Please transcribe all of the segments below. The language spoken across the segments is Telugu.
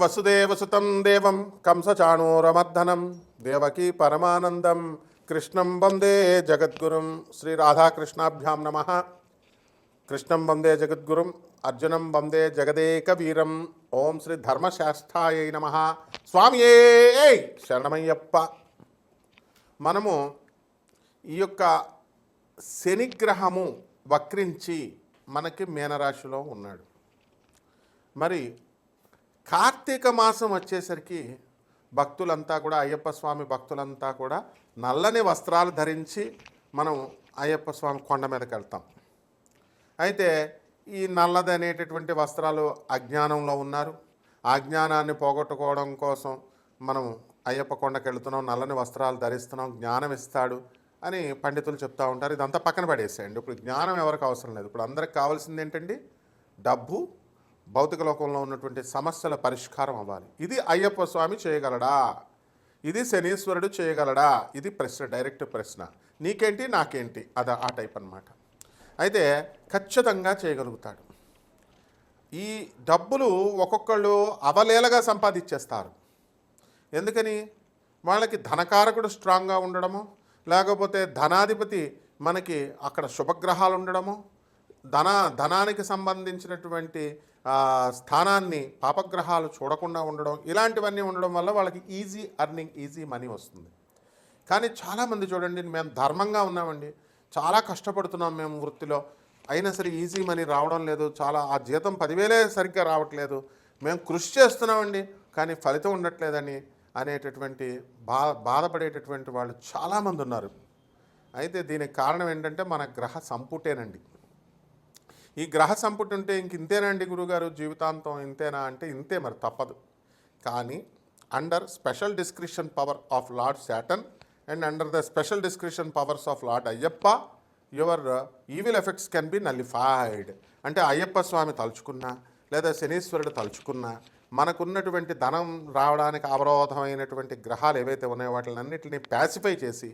వసుదేవసుతం దేవం కంసచాణూరమర్దనం దేవకీ పరమానందం కృష్ణం వందే జగద్గురుం. శ్రీ రాధాకృష్ణాభ్యాం నమ. కృష్ణం వందే జగద్గురుం, అర్జునం వందే జగదేక వీరం. ఓం శ్రీ ధర్మశాస్త్రాయ నమ. స్వామియే శరణమయ్యప్ప. మనము ఈ యొక్క శనిగ్రహము వక్రించి మనకి మీనరాశిలో ఉన్నాడు. మరి కార్తీక మాసం వచ్చేసరికి భక్తులంతా కూడా, అయ్యప్ప స్వామి భక్తులంతా కూడా నల్లని వస్త్రాలు ధరించి మనం అయ్యప్ప స్వామి కొండ మీదకి వెళ్తాం. అయితే ఈ నల్లది అనేటటువంటి వస్త్రాలు అజ్ఞానంలో ఉన్నారు. ఆ అజ్ఞానాన్ని పోగొట్టుకోవడం కోసం మనం అయ్యప్ప కొండకి వెళుతున్నాం, నల్లని వస్త్రాలు ధరిస్తున్నాం, జ్ఞానం ఇస్తాడు అని పండితులు చెప్తూ ఉంటారు. ఇదంతా పక్కన పడేసేయండి. ఇప్పుడు జ్ఞానం ఎవరికి అవసరం లేదు. ఇప్పుడు అందరికి కావాల్సింది ఏంటండి? డబ్బు, భౌతిక లోకంలో ఉన్నటువంటి సమస్యల పరిష్కారం అవ్వాలి. ఇది అయ్యప్ప స్వామి చేయగలడా? ఇది శనీశ్వరుడు చేయగలడా? ఇది ప్రశ్న, డైరెక్ట్ ప్రశ్న. నీకేంటి నాకేంటి, అది ఆ టైప్ అన్నమాట. అయితే ఖచ్చితంగా చేయగలుగుతాడు. ఈ డబ్బులు ఒక్కొక్కళ్ళు అవలేలగా సంపాదించేస్తారు. ఎందుకని? వాళ్ళకి ధనకారకుడు స్ట్రాంగ్గా ఉండడము, లేకపోతే ధనాధిపతి మనకి అక్కడ శుభగ్రహాలు ఉండడము, ధనానికి సంబంధించినటువంటి స్థానాన్ని పాపగ్రహాలు చూడకుండా ఉండడం, ఇలాంటివన్నీ ఉండడం వల్ల వాళ్ళకి ఈజీ ఎర్నింగ్, ఈజీ మనీ వస్తుంది. కానీ చాలామంది చూడండి, మేము ధర్మంగా ఉన్నామండి, చాలా కష్టపడుతున్నాం మేము వృత్తిలో, అయినా సరే ఈజీ మనీ రావడం లేదు, చాలా ఆ జీతం 10,000 సరిగ్గా రావట్లేదు, మేము కృషి చేస్తున్నామండి కానీ ఫలితం ఉండట్లేదని అనేటటువంటి బాధపడేటటువంటి వాళ్ళు చాలామంది ఉన్నారు. అయితే దీనికి కారణం ఏంటంటే మన గ్రహ సంపుటేనండి. ఈ గ్రహ సంపుటి ఉంటే ఇంక ఇంతేనండి గురుగారు జీవితాంతం ఇంతేనా అంటే ఇంతే, మరి తప్పదు. కానీ under special discretion power of lord Saturn and under the special discretion powers of lord Ayyappa your evil effects can be nullified. అంటే అయ్యప్ప స్వామి తలుచుకున్నా లేదా శనీశ్వరుడు తలుచుకున్నా మనకున్నటువంటి ధనం రావడానికి అవరోధమైనటువంటి గ్రహాలు ఏవైతే ఉన్నాయో వాటిలన్నింటినీ ప్యాసిఫై చేసి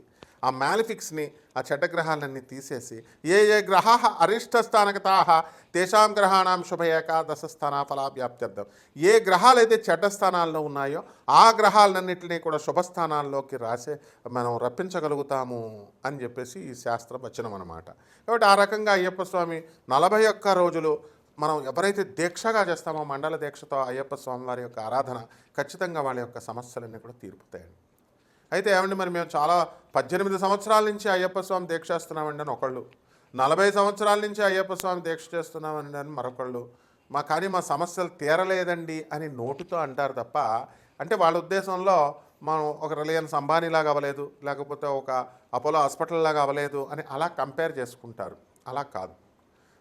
ఆ మ్యాలిఫిక్స్ని, ఆ చెడ్డగ్రహాలన్నీ తీసేసి ఏ ఏ గ్రహా అరిష్టస్థానగతా తేషాం గ్రహాణం శుభ ఏకాదశ స్థాన ఫలాభ్యాప్త్యర్థం. ఏ గ్రహాలైతే చెడ్డ స్థానాల్లో ఉన్నాయో ఆ గ్రహాలన్నింటినీ కూడా శుభస్థానాల్లోకి మనం రప్పించగలుగుతాము అని చెప్పేసి ఈ శాస్త్ర వచనం అన్నమాట. కాబట్టి ఆ రకంగా అయ్యప్ప స్వామి 41 రోజులు మనం ఎవరైతే దీక్షగా చేస్తామో, మండల దీక్షతో అయ్యప్ప స్వామి వారి యొక్క ఆరాధన, ఖచ్చితంగా వాళ్ళ యొక్క సమస్యలన్నీ కూడా తీరుపుతాయండి. అయితే ఏమండి, మరి మేము చాలా 18 సంవత్సరాల నుంచి అయ్యప్ప స్వామి దీక్ష చేస్తున్నామండి అని ఒకళ్ళు, 40 సంవత్సరాల నుంచి అయ్యప్ప స్వామి దీక్ష చేస్తున్నామండి అని మరొకళ్ళు, కానీ మా సమస్యలు తీరలేదండి అని నోటితో అంటారు తప్ప, అంటే వాళ్ళ ఉద్దేశంలో మనం ఒక రిలయన్స్ అంబానీలాగా అవ్వలేదు, లేకపోతే ఒక అపోలో హాస్పిటల్ లాగా అవ్వలేదు అని అలా కంపేర్ చేసుకుంటారు. అలా కాదు.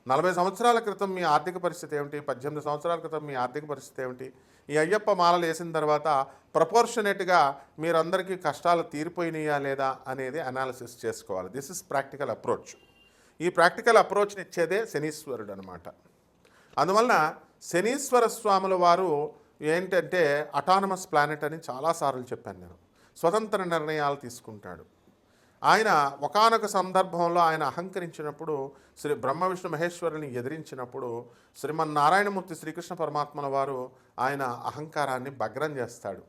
40 సంవత్సరాల క్రితం మీ ఆర్థిక పరిస్థితి ఏమిటి, 18 సంవత్సరాల క్రితం మీ ఆర్థిక పరిస్థితి ఏమిటి, ఈ అయ్యప్ప మాలలు వేసిన తర్వాత ప్రపోర్షనేట్గా మీరందరికీ కష్టాలు తీరిపోయినాయా లేదా అనేది అనాలిసిస్ చేసుకోవాలి. This is practical approach. ఈ ప్రాక్టికల్ అప్రోచ్ని ఇచ్చేదే శనీశ్వరుడు అనమాట. అందువలన శనీశ్వర స్వాముల వారు ఏంటంటే అటానమస్ ప్లానెట్ అని చాలాసార్లు చెప్పాను నేను. స్వతంత్ర నిర్ణయాలు తీసుకుంటాడు. ఆయన ఒకానొక సందర్భంలో ఆయన అహంకరించినప్పుడు, శ్రీ బ్రహ్మ విష్ణు మహేశ్వరుని ఎదిరించినప్పుడు శ్రీమన్నారాయణమూర్తి శ్రీకృష్ణ పరమాత్మల వారు ఆయన అహంకారాన్ని భగ్నం చేస్తాడు.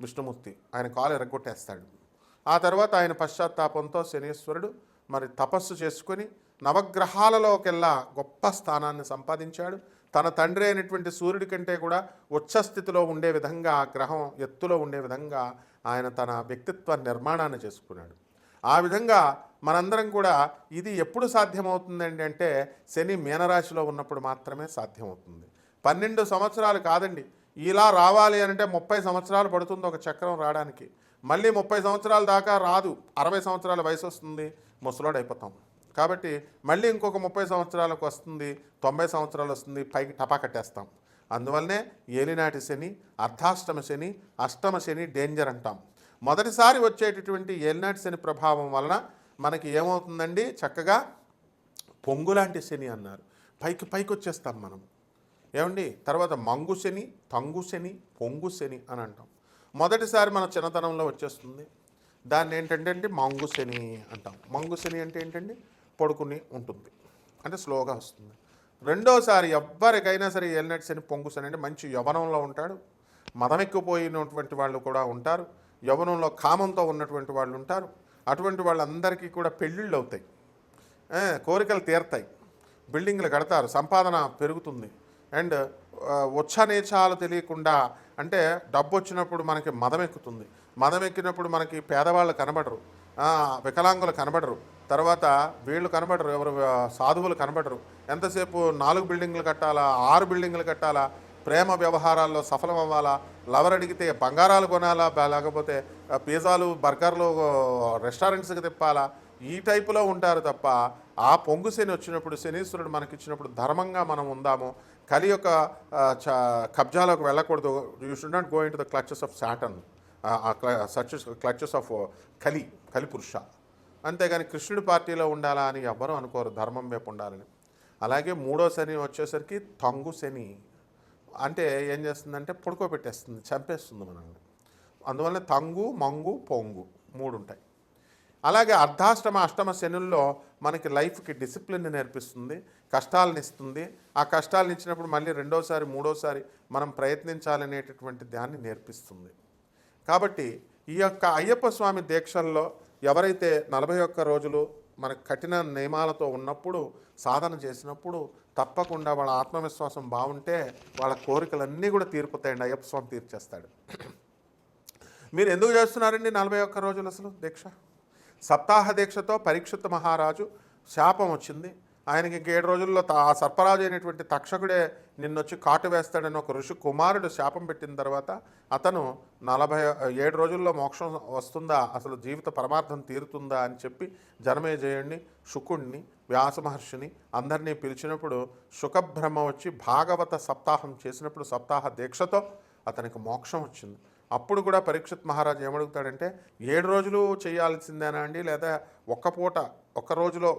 విష్ణుమూర్తి ఆయన కాలు ఎరగొట్టేస్తాడు. ఆ తర్వాత ఆయన పశ్చాత్తాపంతో శనీశ్వరుడు మరి తపస్సు చేసుకొని నవగ్రహాలలోకెల్లా గొప్ప స్థానాన్ని సంపాదించాడు. తన తండ్రి అయినటువంటి సూర్యుడి కంటే కూడా ఉచ్చస్థితిలో ఉండే విధంగా, ఆ గ్రహం ఎత్తులో ఉండే విధంగా ఆయన తన వ్యక్తిత్వ నిర్మాణాన్ని చేసుకున్నాడు. ఆ విధంగా మనందరం కూడా ఇది ఎప్పుడు సాధ్యమవుతుందండి అంటే శని మీనరాశిలో ఉన్నప్పుడు మాత్రమే సాధ్యమవుతుంది. 12 సంవత్సరాలు కాదండి, ఇలా రావాలి అంటే 30 సంవత్సరాలు పడుతుంది ఒక చక్రం రావడానికి. మళ్ళీ 30 సంవత్సరాల దాకా రాదు, 60 సంవత్సరాల వయసు వస్తుంది, ముసలోడైపోతాం. కాబట్టి మళ్ళీ ఇంకొక 30 సంవత్సరాలకు వస్తుంది, 90 సంవత్సరాలు వస్తుంది, పైకి టపా కట్టేస్తాం. అందువల్లనే ఏలినాటి శని, అర్ధాష్టమ శని, అష్టమ శని డేంజర్ అంటాం. మొదటిసారి వచ్చేటటువంటి ఏలినాటి శని ప్రభావం వలన మనకి ఏమవుతుందండి, చక్కగా పొంగులాంటి శని అన్నారు, పైకి వచ్చేస్తాం మనం. ఏమండి, తర్వాత మంగు శని, తంగు శని, పొంగు శని అని అంటాం. మొదటిసారి మన చిన్నతనంలో వచ్చేస్తుంది, దాన్ని ఏంటంటే మంగు శని అంటాం. మంగు శని అంటే ఏంటండి, పడుకుని ఉంటుంది, అంటే స్లోగా వస్తుంది. రెండోసారి ఎవ్వరికైనా సరే ఏలినాటి శని, పొంగు శని అంటే మంచి యవ్వనంలో ఉంటాడు, మదమెక్కిపోయినటువంటి వాళ్ళు కూడా ఉంటారు, యవ్వనంలో కామంతో ఉన్నటువంటి వాళ్ళు ఉంటారు. అటువంటి వాళ్ళందరికీ కూడా పెళ్ళిళ్ళు అవుతాయి, కోరికలు తీరతాయి, బిల్డింగ్లు కడతారు, సంపాదన పెరుగుతుంది. అండ్ ఉచ్చనీచాలు తెలియకుండా, అంటే డబ్బు వచ్చినప్పుడు మనకి మదం ఎక్కుతుంది. మదం ఎక్కినప్పుడు మనకి పేదవాళ్ళు కనబడరు, వికలాంగులు కనబడరు, తర్వాత వీళ్ళు కనబడరు, ఎవరు సాధువులు కనబడరు. ఎంతసేపు 4 బిల్డింగ్లు కట్టాలా, 6 బిల్డింగ్లు కట్టాలా, ప్రేమ వ్యవహారాల్లో సఫలం అవ్వాలా, లవర్ అడిగితే బంగారాలు కొనాలా, లేకపోతే పిజ్జాలు బర్గర్లు రెస్టారెంట్స్కి తిప్పాలా, ఈ టైపులో ఉంటారు తప్ప ఆ పొంగు శని వచ్చినప్పుడు, శనీశ్వరుడు మనకిచ్చినప్పుడు ధర్మంగా మనం ఉందాము, కలి యొక్క కబ్జాలోకి వెళ్ళకూడదు. You should not go into the clutches of Saturn, clutches of Kalipurusha. అంతేగాని కృష్ణుడి పార్టీలో ఉండాలా అని ఎవ్వరూ అనుకోరు, ధర్మం వైపు ఉండాలని. అలాగే 3వ శని వచ్చేసరికి తంగు శని, అంటే ఏం చేస్తుందంటే పడుకోబెట్టేస్తుంది, చంపేస్తుంది మనల్ని. అందువల్ల తంగు, మంగు, పొంగు 3 ఉంటాయి. అలాగే అర్ధాష్టమ అష్టమ శనుల్లో మనకి లైఫ్కి డిసిప్లిన్ నేర్పిస్తుంది, కష్టాలను ఇస్తుంది. ఆ కష్టాలను ఇచ్చినప్పుడు మళ్ళీ 2వసారి 3వసారి మనం ప్రయత్నించాలనేటటువంటి దాన్ని నేర్పిస్తుంది. కాబట్టి ఈ యొక్క అయ్యప్ప స్వామి దీక్షల్లో ఎవరైతే 41 రోజులు మన కఠిన నియమాలతో ఉన్నప్పుడు సాధన చేసినప్పుడు తప్పకుండా వాళ్ళ ఆత్మవిశ్వాసం బాగుంటే వాళ్ళ కోరికలన్నీ కూడా తీరిపోతాయండి, అయ్యప్ప స్వామి తీర్చేస్తాడు. మీరు ఎందుకు చేస్తున్నారండి 41 రోజులు అసలు దీక్ష? సప్తాహ దీక్షతో పరీక్షిత్ మహారాజు శాపం వచ్చింది ఆయనకి. 7 రోజుల్లో ఆ సర్పరాజు అయినటువంటి తక్షకుడే నిన్నొచ్చి కాటు వేస్తాడని ఒక ఋషి కుమారుడు శాపం పెట్టిన తర్వాత అతను 47 రోజుల్లో మోక్షం వస్తుందా, అసలు జీవిత పరమార్థం తీరుతుందా అని చెప్పి జనమేజయుడిని, శుకుణ్ణి, వ్యాస మహర్షిని అందరినీ పిలిచినప్పుడు శుకబ్రహ్మ వచ్చి భాగవత సప్తాహం చేసినప్పుడు సప్తాహ దీక్షతో అతనికి మోక్షం వచ్చింది. అప్పుడు కూడా పరీక్షిత్ మహారాజు ఏమడుగుతాడంటే 7 రోజులు చేయాల్సిందేనా అండి, లేదా ఒక్క రోజులో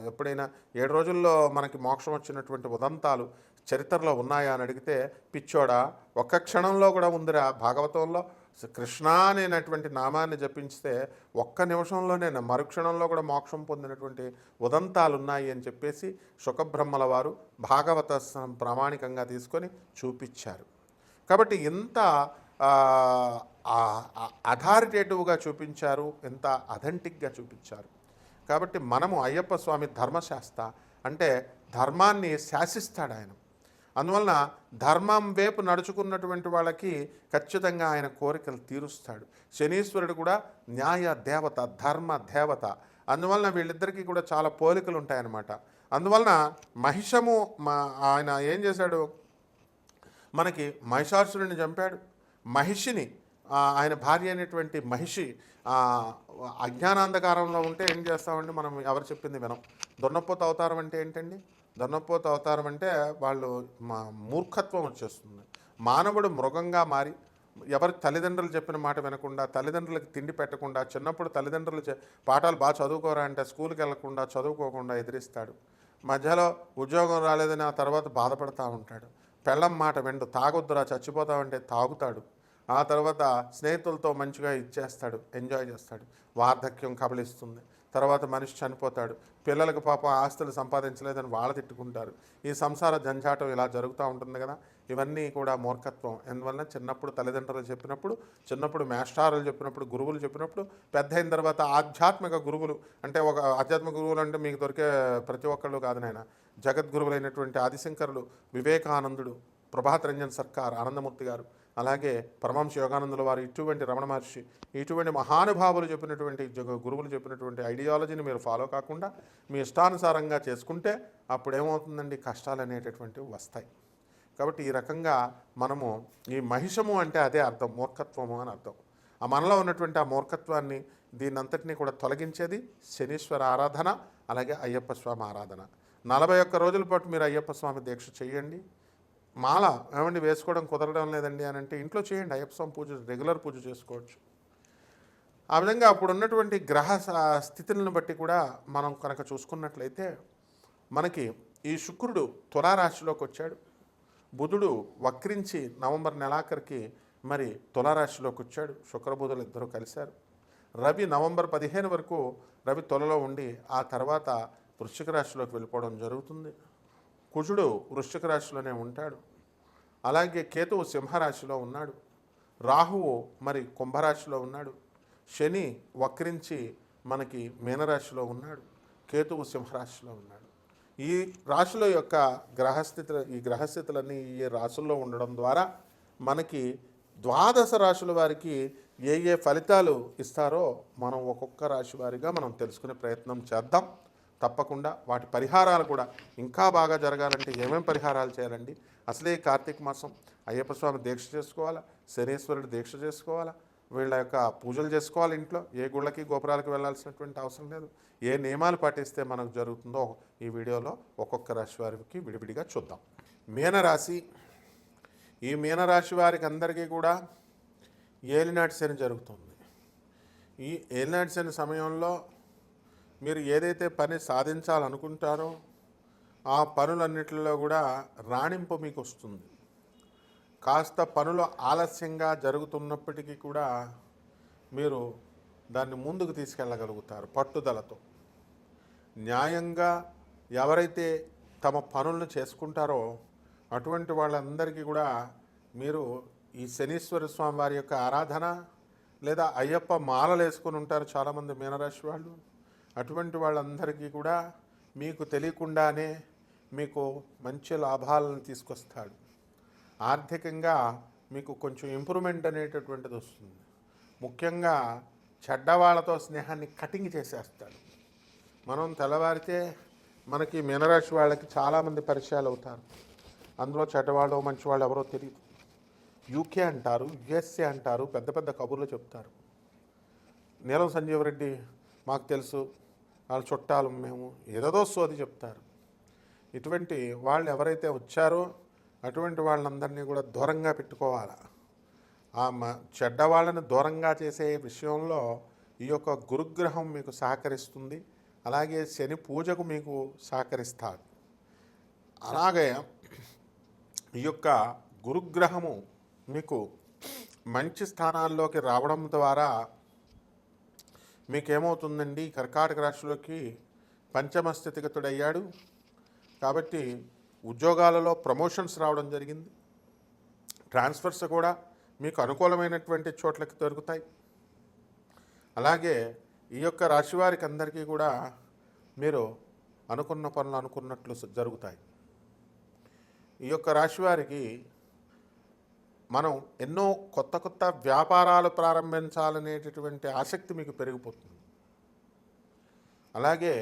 ఎప్పుడైనా 7 రోజుల్లో మనకి మోక్షం వచ్చినటువంటి ఉదంతాలు చరిత్రలో ఉన్నాయా అని అడిగితే, పిచ్చోడా, ఒక్క క్షణంలో కూడా ఉందిరా భాగవతంలో, కృష్ణ అనేటువంటి నామాన్ని జపించితే ఒక్క నిమిషంలోనే మరుక్షణంలో కూడా మోక్షం పొందినటువంటి ఉదంతాలు ఉన్నాయి అని చెప్పేసి శుకబ్రహ్మల వారు భాగవత ప్రామాణికంగా తీసుకొని చూపించారు. కాబట్టి ఇంత అథారిటేటివ్గా చూపించారు, ఎంత అథెంటిక్గా చూపించారు. కాబట్టి మనము అయ్యప్ప స్వామి ధర్మశాస్త్ర, అంటే ధర్మాన్ని శాసిస్తాడు ఆయన. అందువలన ధర్మం వైపు నడుచుకున్నటువంటి వాళ్ళకి ఖచ్చితంగా ఆయన కోరికలు తీరుస్తాడు. శనీశ్వరుడు కూడా న్యాయ దేవత, ధర్మ దేవత. అందువలన వీళ్ళిద్దరికీ కూడా చాలా పోలికలు ఉంటాయన్నమాట. అందువలన మహిషము ఆయన ఏం చేశాడు, మనకి మహిషాసురుడిని చంపాడు. మహిషిని, ఆయన భార్య అయినటువంటి మహిషి అజ్ఞానాంధకారంలో ఉంటే ఏం చేస్తామండి మనం, ఎవరు చెప్పింది వినం. దొన్నపోత అవతారం అంటే ఏంటండి? దొన్నపోత అవతారం అంటే వాళ్ళు మూర్ఖత్వం వచ్చేస్తుంది. మానవుడు మృగంగా మారి ఎవరి తల్లిదండ్రులు చెప్పిన మాట వినకుండా, తల్లిదండ్రులకు తిండి పెట్టకుండా, చిన్నప్పుడు తల్లిదండ్రులు పాఠాలు బాగా చదువుకోరా అంటే స్కూల్కి వెళ్లకుండా, చదువుకోకుండా ఎదిరిస్తాడు. మధ్యలో ఉద్యోగం రాలేదని ఆ తర్వాత బాధపడుతూ ఉంటాడు. పెళ్ళం మాట వెండు, తాగొద్దురా చచ్చిపోతామంటే తాగుతాడు. ఆ తర్వాత స్నేహితులతో మంచిగా ఇచ్చేస్తాడు, ఎంజాయ్ చేస్తాడు. వార్ధక్యం కబలిస్తుంది, తర్వాత మనిషి చనిపోతాడు. పిల్లలకు పాపం ఆస్తులు సంపాదించలేదని వాళ్ళు తిట్టుకుంటారు. ఈ సంసార జంజాటం ఇలా జరుగుతూ ఉంటుంది కదా. ఇవన్నీ కూడా మూర్ఖత్వం. ఎందువల్ల చిన్నప్పుడు తల్లిదండ్రులు చెప్పినప్పుడు, చిన్నప్పుడు మేస్టారులు చెప్పినప్పుడు, గురువులు చెప్పినప్పుడు, పెద్ద అయిన తర్వాత ఆధ్యాత్మిక గురువులు, అంటే ఒక ఆధ్యాత్మిక గురువులు అంటే మీకు దొరికే ప్రతి ఒక్కళ్ళు కాదు నాయన. జగద్గురువులైనటువంటి ఆదిశంకరులు, వివేకానందుడు, ప్రభాత్ రంజన్ సర్కార్, ఆనందమూర్తి గారు, అలాగే పరమహంస యోగానందుల వారు, ఇటువంటి రమణ మహర్షి, ఇటువంటి మహానుభావులు చెప్పినటువంటి గురువులు చెప్పినటువంటి ఐడియాలజీని మీరు ఫాలో కాకుండా మీ ఇష్టానుసారంగా చేసుకుంటే అప్పుడు ఏమవుతుందండి, కష్టాలు అనేటటువంటివి వస్తాయి. కాబట్టి ఈ రకంగా మనము ఈ మహిషము అంటే అదే అర్థం, మూర్ఖత్వము అని అర్థం. ఆ మనలో ఉన్నటువంటి ఆ మూర్ఖత్వాన్ని, దీనంతటినీ కూడా తొలగించేది శనీశ్వర ఆరాధన, అలాగే అయ్యప్ప స్వామి ఆరాధన. 41 రోజుల పాటు మీరు అయ్యప్ప స్వామి దీక్ష చేయండి. మాల ఏమండి వేసుకోవడం కుదరడం లేదండి అని అంటే ఇంట్లో చేయండి, అయ్యప్ప స్వామి పూజ రెగ్యులర్ పూజ చేసుకోవచ్చు. ఆ విధంగా అప్పుడు ఉన్నటువంటి గ్రహ స్థితులను బట్టి కూడా మనం కనుక చూసుకున్నట్లయితే మనకి ఈ శుక్రుడు తులారాశిలోకి వచ్చాడు, బుధుడు వక్రించి నవంబర్ నెలాఖరికి మరి తులారాశిలోకి వచ్చాడు, శుక్రబుధులు ఇద్దరు కలిశారు. రవి నవంబర్ 15 వరకు రవి తులలో ఉండి ఆ తర్వాత వృశ్చిక రాశిలోకి వెళ్ళిపోవడం జరుగుతుంది. కుజుడు వృశ్చిక రాశిలోనే ఉంటాడు, అలాగే కేతువు సింహరాశిలో ఉన్నాడు. రాహువు మరి కుంభరాశిలో ఉన్నాడు, శని వక్రించి మనకి మీనరాశిలో ఉన్నాడు, కేతువు సింహరాశిలో ఉన్నాడు. ఈ రాశుల యొక్క గ్రహస్థితులన్నీ ఈ రాశుల్లో ఉండడం ద్వారా మనకి ద్వాదశ రాశుల వారికి ఏ ఏ ఫలితాలు ఇస్తారో మనం ఒక్కొక్క రాశి వారిగా మనం తెలుసుకునే ప్రయత్నం చేద్దాం. తప్పకుండా వాటి పరిహారాలు కూడా ఇంకా బాగా జరగాలంటే ఏమేమి పరిహారాలు చేయాలండి? అసలే కార్తీక మాసం, అయ్యప్ప స్వామి దీక్ష చేసుకోవాలా, శనీశ్వరుడు దీక్ష చేసుకోవాలా, వీళ్ళ యొక్క పూజలు చేసుకోవాలి. ఇంట్లో ఏ గుళ్ళకి గోపురాలకు వెళ్ళాల్సినటువంటి అవసరం లేదు. ఏ నియమాలు పాటిస్తే మనకు జరుగుతుందో ఈ వీడియోలో ఒక్కొక్క రాశి వారికి విడివిడిగా చూద్దాం. మీనరాశి. ఈ మీనరాశి వారికి అందరికీ కూడా ఏలినాటి శని జరుగుతుంది. ఈ ఏలినాటి శని సమయంలో మీరు ఏదైతే పని సాధించాలనుకుంటారో ఆ పనులన్నిటిలో కూడా రాణింపు మీకు వస్తుంది. కాస్త పనులు ఆలస్యంగా జరుగుతున్నప్పటికీ కూడా మీరు దాన్ని ముందుకు తీసుకెళ్ళగలుగుతారు పట్టుదలతో. న్యాయంగా ఎవరైతే తమ పనులను చేసుకుంటారో అటువంటి వాళ్ళందరికీ కూడా మీరు ఈ శనీశ్వర స్వామి వారి యొక్క ఆరాధన లేదా అయ్యప్ప మాలలు వేసుకొని ఉంటారు చాలామంది మీనరాశి వాళ్ళు. అటువంటి వాళ్ళందరికీ కూడా మీకు తెలియకుండానే మీకు మంచి లాభాలను తీసుకొస్తాడు. ఆర్థికంగా మీకు కొంచెం ఇంప్రూవ్మెంట్ అనేటటువంటిది వస్తుంది. ముఖ్యంగా చెడ్డవాళ్లతో స్నేహాన్ని కటింగ్ చేసేస్తాడు. మనం తెల్లవారితే మనకి మీనరాశి వాళ్ళకి చాలామంది పరిచయాలు అవుతారు. అందులో చెడ్డవాళ్ళు మంచివాళ్ళు ఎవరో తెలియదు. యూకే అంటారు, యుఎస్ఏ అంటారు, పెద్ద పెద్ద కబుర్లు చెప్తారు. నీలం సంజీవరెడ్డి మాకు తెలుసు, వాళ్ళ చుట్టాలు మేము, ఏదో సోది చెప్తారు. ఇటువంటి వాళ్ళు ఎవరైతే వచ్చారో అటువంటి వాళ్ళందరినీ కూడా దూరంగా పెట్టుకోవాలి. ఆ చెడ్డవాళ్ళని దూరంగా చేసే విషయంలో ఈ యొక్క గురుగ్రహం మీకు సహకరిస్తుంది. అలాగే శని పూజకు మీకు సహకరిస్తాడు. అలాగే ఈ యొక్క గురుగ్రహము మీకు మంచి స్థానాల్లోకి రావడం ద్వారా మీకేమవుతుందండి, కర్కాటక రాశిలోకి పంచమ స్థితిగతుడయ్యాడు. కాబట్టి ఉద్యోగాలలో ప్రమోషన్స్ రావడం జరిగింది. ట్రాన్స్ఫర్స్ కూడా మీకు అనుకూలమైనటువంటి చోట్లకి దొరుకుతాయి. అలాగే ఈ యొక్క రాశి వారికి అందరికీ కూడా మీరు అనుకున్న పనులు అనుకున్నట్లు జరుగుతాయి. ఈ యొక్క రాశి వారికి మనం ఎన్నో కొత్త కొత్త వ్యాపారాలు ప్రారంభించాలనేటటువంటి ఆసక్తి మీకు పెరిగిపోతుంది. అలాగే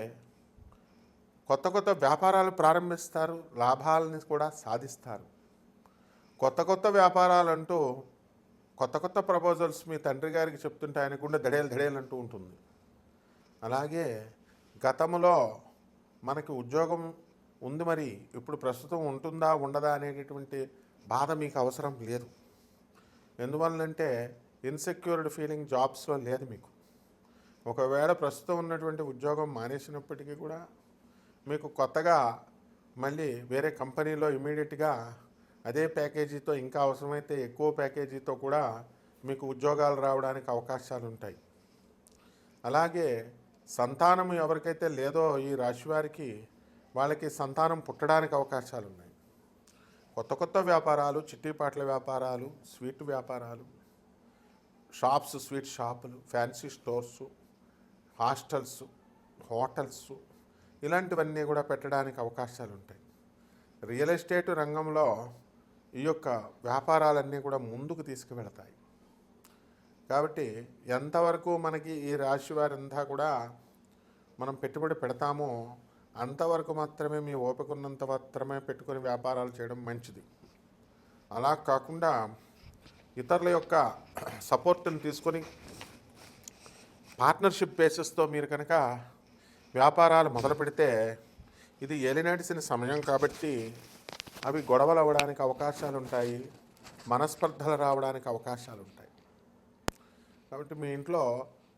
కొత్త కొత్త వ్యాపారాలు ప్రారంభిస్తారు, లాభాలని కూడా సాధిస్తారు. కొత్త కొత్త వ్యాపారాలంటూ కొత్త కొత్త ప్రపోజల్స్ మీ తండ్రి గారికి చెప్తుంటే ఆయన కూడా దడేలు అంటూ ఉంటుంది. అలాగే గతంలో మనకి ఉద్యోగం ఉంది, మరి ఇప్పుడు ప్రస్తుతం ఉంటుందా ఉండదా అనేటటువంటి బాధ మీకు అవసరం లేదు. ఎందువల్లంటే ఇన్సెక్యూర్డ్ ఫీలింగ్ జాబ్స్లో లేదు మీకు. ఒకవేళ ప్రస్తుతం ఉన్నటువంటి ఉద్యోగం మానేసినప్పటికీ కూడా మీకు కొత్తగా మళ్ళీ వేరే కంపెనీలో ఇమీడియట్గా అదే ప్యాకేజీతో, ఇంకా అవసరమైతే ఎక్కువ ప్యాకేజీతో కూడా మీకు ఉద్యోగాలు రావడానికి అవకాశాలు ఉంటాయి. అలాగే సంతానం ఎవరికైతే లేదో ఈ రాశి వారికి, వాళ్ళకి సంతానం పుట్టడానికి అవకాశాలు ఉన్నాయి. కొత్త కొత్త వ్యాపారాలు, చిట్టీపాట్ల వ్యాపారాలు, స్వీట్ వ్యాపారాలు, షాప్స్, స్వీట్ షాపులు, ఫ్యాన్సీ స్టోర్సు, హాస్టల్స్, హోటల్స్, ఇలాంటివన్నీ కూడా పెట్టడానికి అవకాశాలు ఉంటాయి. రియల్ ఎస్టేట్ రంగంలో ఈ యొక్క వ్యాపారాలన్నీ కూడా ముందుకు తీసుకువెళతాయి. కాబట్టి ఎంతవరకు మనకి ఈ రాశి వారంతా కూడా మనం పెట్టుబడి పెడతామో అంతవరకు మాత్రమే, మీ ఓపిక ఉన్నంత మాత్రమే పెట్టుకొని వ్యాపారాలు చేయడం మంచిది. అలా కాకుండా ఇతరుల యొక్క సపోర్ట్ని తీసుకొని పార్ట్నర్షిప్ బేసిస్తో మీరు కనుక వ్యాపారాలు మొదలు పెడితే, ఇది ఏలినాటిసిన సమయం కాబట్టి అవి గొడవలు అవ్వడానికి అవకాశాలు ఉంటాయి, మనస్పర్ధలు రావడానికి అవకాశాలు ఉంటాయి. కాబట్టి మీ ఇంట్లో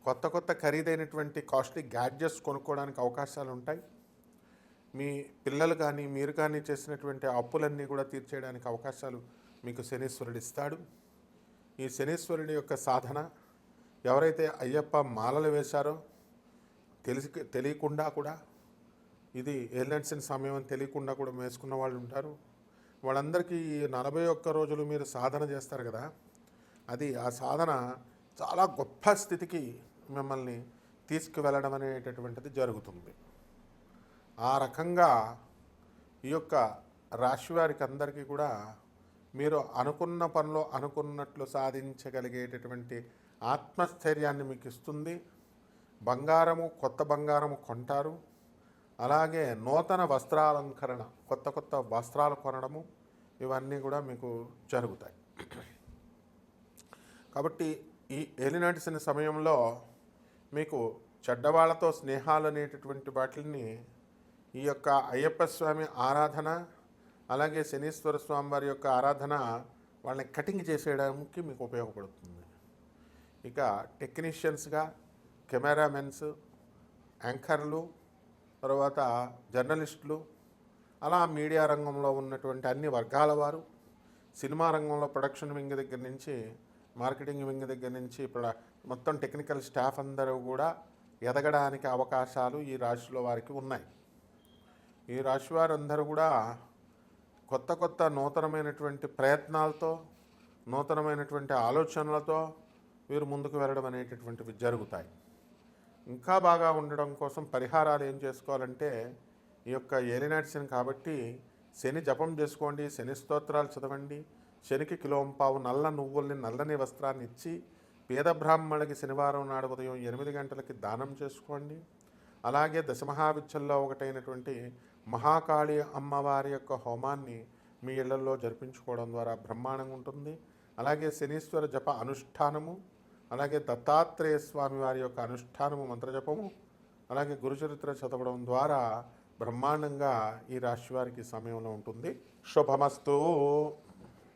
కొత్త కొత్త ఖరీదైనటువంటి కాస్ట్లీ గ్యాడ్జెట్స్ కొనుక్కోవడానికి అవకాశాలు ఉంటాయి. మీ పిల్లలు కానీ మీరు కానీ చేసినటువంటి అప్పులన్నీ కూడా తీర్చేయడానికి అవకాశాలు మీకు శనీశ్వరుడు ఇస్తాడు. ఈ శనీశ్వరుడి యొక్క సాధన ఎవరైతే అయ్యప్ప మాలలు వేశారో తెలియకుండా కూడా, ఇది ఏలినాటి సమయం అని తెలియకుండా కూడా వేసుకున్న వాళ్ళు ఉంటారు. వాళ్ళందరికీ ఈ 41 రోజులు మీరు సాధన చేస్తారు కదా, అది ఆ సాధన చాలా గొప్ప స్థితికి మిమ్మల్ని తీసుకువెళ్ళడం అనేటటువంటిది జరుగుతుంది. ఆ రకంగా ఈ యొక్క రాశి వారికి అందరికీ కూడా మీరు అనుకున్న పనిలో అనుకున్నట్లు సాధించగలిగేటటువంటి ఆత్మస్థైర్యాన్ని మీకు ఇస్తుంది. కొత్త బంగారము కొంటారు. అలాగే నూతన వస్త్రాలంకరణ, కొత్త కొత్త వస్త్రాలు కొనడము, ఇవన్నీ కూడా మీకు జరుగుతాయి. కాబట్టి ఈ ఏలినాటి శని సమయంలో మీకు చెడ్డవాళ్లతో స్నేహాలు అనేటటువంటి వాటిని ఈ యొక్క అయ్యప్ప స్వామి ఆరాధన, అలాగే శనీశ్వర స్వామి వారి యొక్క ఆరాధన వాళ్ళని కటింగ్ చేసేయడానికి మీకు ఉపయోగపడుతుంది. ఇక టెక్నీషియన్స్గా కెమెరామెన్స్, యాంకర్లు, తర్వాత జర్నలిస్టులు, అలా మీడియా రంగంలో ఉన్నటువంటి అన్ని వర్గాల వారు, సినిమా రంగంలో ప్రొడక్షన్ వింగ్ దగ్గర నుంచి మార్కెటింగ్ వింగ్ దగ్గర నుంచి మొత్తం టెక్నికల్ స్టాఫ్ అందరూ కూడా ఎదగడానికి అవకాశాలు ఈ రాశిలో వారికి ఉన్నాయి. ఈ రాశి వారందరూ కూడా కొత్త కొత్త నూతనమైనటువంటి ప్రయత్నాలతో, నూతనమైనటువంటి ఆలోచనలతో వీరు ముందుకు వెళ్ళడం అనేటటువంటివి జరుగుతాయి. ఇంకా బాగా ఉండడం కోసం పరిహారాలు ఏం చేసుకోవాలంటే, ఈ యొక్క ఏలినాటి శని కాబట్టి శని జపం చేసుకోండి, శని స్తోత్రాలు చదవండి, శనికి కిలోంపావు నల్ల నువ్వుల్ని, నల్లని వస్త్రాన్ని ఇచ్చి పేద బ్రాహ్మణులకి శనివారం నాడు ఉదయం 8 గంటలకి దానం చేసుకోండి. అలాగే దశమహావిద్యల్లో ఒకటైనటువంటి మహాకాళి అమ్మవారి యొక్క హోమాన్ని మీ ఇళ్లలో జరిపించుకోవడం ద్వారా బ్రహ్మాండంగా ఉంటుంది. అలాగే శనీశ్వర జప అనుష్ఠానము, అలాగే దత్తాత్రేయ స్వామి వారి యొక్క అనుష్ఠానము, మంత్రజపము, అలాగే గురుచరిత్ర చదవడం ద్వారా బ్రహ్మాండంగా ఈ రాశి వారికి సమయంలో ఉంటుంది. శుభమస్తు.